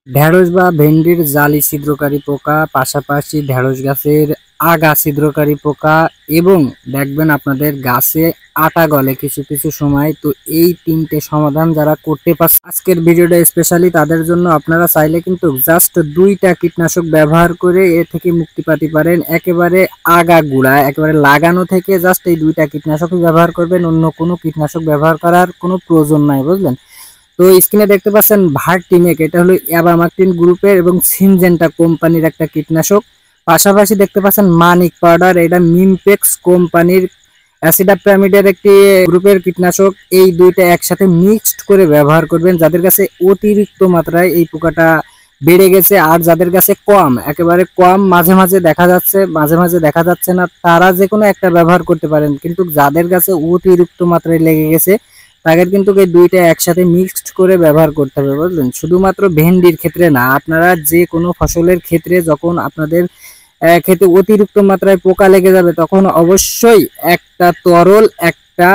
ঢেঁড়স বা ভেন্ডির জালি ছিদ্রকারী পোকা, পাশাপাশি ঢেঁড়স গাছের আগা ছিদ্রকারী পোকা এবং দেখবেন আপনাদের গাছে আটা গলে কিছু কিছু সময়। তো এই তিনটে সমাধান যারা করতে পারছে আজকের ভিডিওটা স্পেশালি তাদের জন্য। আপনারা চাইলে কিন্তু জাস্ট 2টা কীটনাশক ব্যবহার করে এ থেকে মুক্তি পেতে পারেন। একেবারে আগা গুড়া একেবারে লাগানো থেকে জাস্ট এই 2টা কীটনাশকই ব্যবহার করবেন, অন্য কোনো কীটনাশক ব্যবহার করার কোনো প্রয়োজন নাই, বুঝলেন? তো স্ক্রিনে দেখতে পাচ্ছেন ভার্টিমেক, এটা হলো অ্যাবামাকটিন গ্রুপের এবং সিনজেন্টা কোম্পানির একটা কীটনাশক। পাশাপাশি দেখতে পাচ্ছেন মানিক পাউডার, এটা মিমপেক্স কোম্পানির অ্যাসিডাপ্রামিডের একটি গ্রুপের কীটনাশক। এই দুইটা একসাথে মিক্সড করে ব্যবহার করবেন যাদের কাছে অতিরিক্ত মাত্রায় এই পোকাটা বেড়ে গেছে। আর যাদের কাছে কম, একেবারে কম, মাঝে মাঝে দেখা যাচ্ছে মাঝে মাঝে দেখা যাচ্ছে না, তারা যে কোনো একটা ব্যবহার করতে পারেন। কিন্তু যাদের কাছে অতিরিক্ত মাত্রায় লেগে গেছে তাদের কিন্তু এই দুইটা একসাথে মিক্সড করে ব্যবহার করতে হবে, বুঝলেন? শুধুমাত্র ভেন্ডির ক্ষেত্রে না, আপনারা যে কোনো ফসলের ক্ষেত্রে যখন আপনাদের ক্ষেতে অতিরিক্ত মাত্রায় পোকা লেগে যাবে তখন অবশ্যই একটা তরল, একটা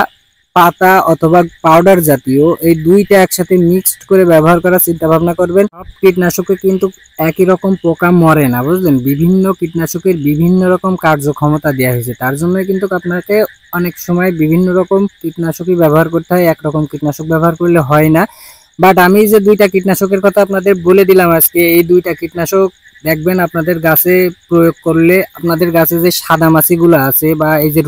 পাতা অথবা পাউডার জাতীয়, এই দুইটা একসাথে মিক্সড করে ব্যবহার করার চিন্তা ভাবনা করবেন। সব কীটনাশকে কিন্তু একই রকম পোকা মরে না, বুঝলেন? বিভিন্ন কীটনাশকের বিভিন্ন রকম কার্যক্ষমতা দেওয়া হয়েছে, তার জন্য কিন্তু আপনাকে অনেক সময় বিভিন্ন রকম কীটনাশকই ব্যবহার করতে হয়, একরকম কীটনাশক ব্যবহার করলে হয় না। বাট আমি যে 2টা কীটনাশকের কথা আপনাদের বলে দিলাম আজকে, এই 2টা কীটনাশক দেখবেন আপনাদের গাছে প্রয়োগ করলে আপনাদের গাছে যে সাদা মাছিগুলো আছে বা এই যে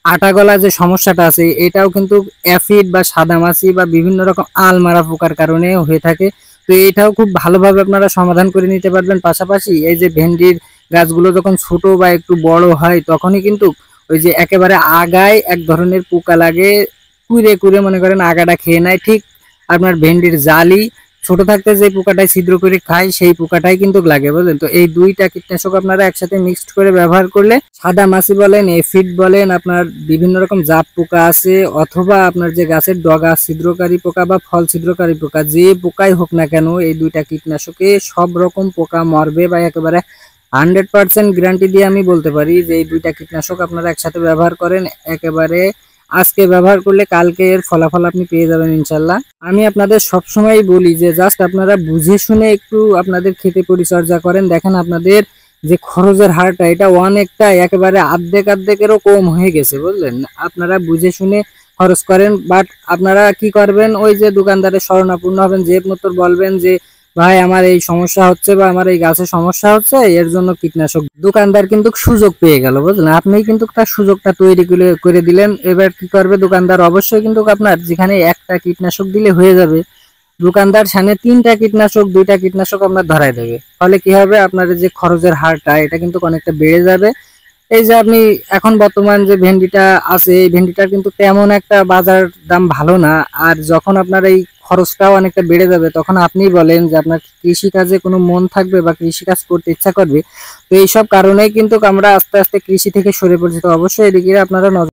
আটা গলা যে সমস্যাটা আছে, এটাও কিন্তু অ্যাফিড বা সাদামাছি বা বিভিন্ন রকম আলমারা পোকার কারণে হয়ে থাকে। তো এটাও খুব ভালোভাবে আপনারা সমাধান করে নিতে পারবেন। পাশাপাশি এই যে ভেন্ডির গাছগুলো যখন ছোট বা একটু বড় হয় তখনই কিন্তু ওই যে একেবারে আগায় এক ধরনের পোকা লাগে, কুড়ে কুড়ে মনে করেন আগাটা খেয়ে নেয়। ঠিক আপনার ভেন্ডির জালি ছোট থাকতে যে পোকাটাই ছিদ্র করে খায় সেই পোকাটাই কিন্তু লাগে, বুঝলেন? তো এই 2টা কীটনাশক আপনারা একসাথে মিক্সড করে ব্যবহার করলে সাদা মাছি বলেন, এফিড বলেন, আপনার বিভিন্ন রকম জাপ পোকা আছে, অথবা আপনার যে গাছের ডগা ছিদ্রকারী পোকা বা ফল ছিদ্রকারী পোকা, যে পোকাই হোক না কেন, এই 2টা কীটনাশকে সব রকম পোকা মরবে। বা একেবারে 100% গ্যারান্টি দিয়ে আমি বলতে পারি যে এই 2টা কীটনাশক আপনারা একসাথে ব্যবহার করেন, একেবারে আজকে ব্যবহার করলে কালকে এর ফলাফল আপনি পেয়ে যাবেন ইনশাল্লাহ। আমি আপনাদের সবসময় বলি যে জাস্ট আপনারা বুঝে শুনে একটু আপনাদের ক্ষেতে পরিচর্যা করেন, দেখেন আপনাদের যে খরচের হারটা এটা অনেকটা একেবারে অর্ধেকেরও কম হয়ে গেছে, বুঝলেন? আপনারা বুঝে শুনে খরচ করেন। বাট আপনারা কি করবেন, ওই যে দোকানদারের শরণাপন্ন হবেন, যে মতো বলবেন যে ভাই আমার এই সমস্যা হচ্ছে বা আমার এই গাছে সমস্যা হচ্ছে, এর জন্য কীটনাশক। দোকানদার কিন্তু সুযোগ পেয়ে গেল, বুঝলেন? আপনি কিন্তু তার সুযোগটা তৈরি করে দিলেন। এবার কি করবে দোকানদার? অবশ্যই কিন্তু আপনার যেখানে একটা কীটনাশক দিলে হয়ে যাবে, দোকানদার সামনে 3টা কীটনাশক, 2টা কীটনাশক আপনার ধরাই দেবে। ফলে কি হবে, আপনার যে খরচের হারটা এটা কিন্তু অনেকটা বেড়ে যাবে। এই যে আপনি এখন বর্তমান যে ভেন্ডিটা আছে, এই ভেন্ডিটার কিন্তু তেমন একটা বাজার দাম ভালো না। আর যখন আপনার এই খরচটাও অনেকটা বেড়ে যাবে তখন আপনি বলেন যে আপনার কৃষিকাজে কোনো মন থাকবে বা কৃষিকাজ করতে ইচ্ছা করবে। তো এইসব কারণেই কিন্তু আমরা আস্তে আস্তে কৃষি থেকে সরে পড়ছি। তো অবশ্যই এদিকে আপনারা নজর